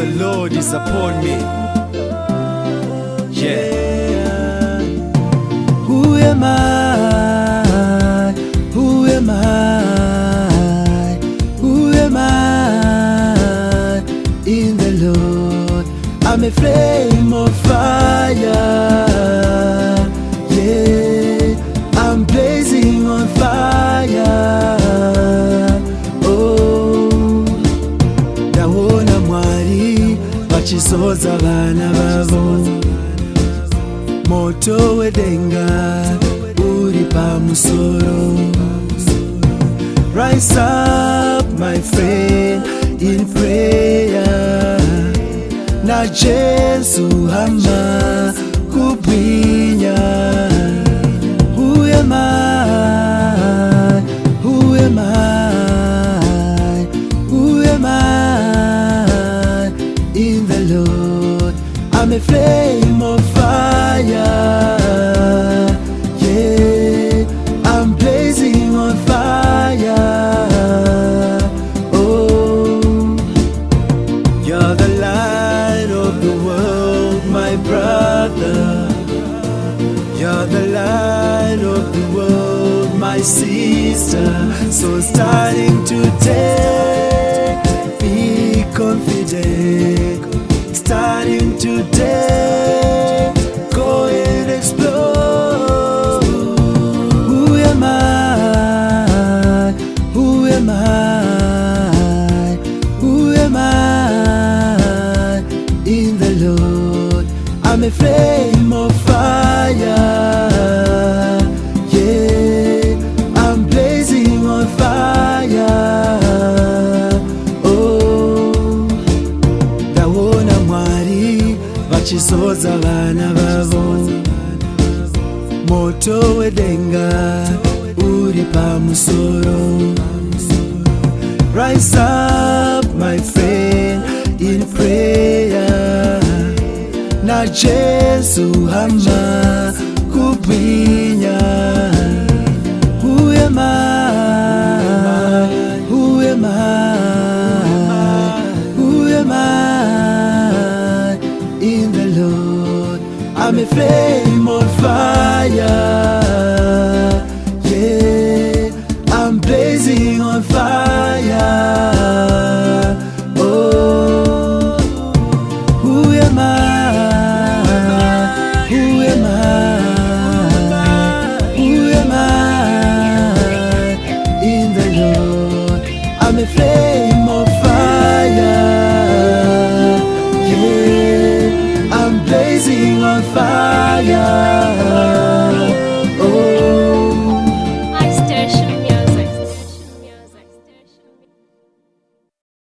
the Lord is upon me. Yeah. Who am I? Who am I? Who am I in the Lord? I'm a flame of fire. Yeah, I'm blazing on fire. Oh, ndabona mwari bachisoza abana babo. Moto wedenga uri pa musoro. Rise up my friend in prayer. Na Jesu hama kubinya. Who am I? Who am I? Who am I in the Lord? I'm a flame of fire. Yeah, I'm blazing on fire. Oh, you're the light of the world, my brother. You're the light of the world, my sister. So starting today, be confident. Starting today, go and explore. Who am I? Who am I? Who am I in the Lord? I'm a flame of fire. Yeah, I'm blazing on fire. Bachisoza abana babo. Moto wedenga uri pa musoro. Rise up my friend in prayer. Na Jesu hama kubinya. Who am I? Who am I? Who am I in the Lord? I'm a flame on fire. Yeah, I'm blazing on fire. Oh, who am I? Who am I? Who am I in the Lord? I'm a flame of fire. Yeah, I'm blazing on fire.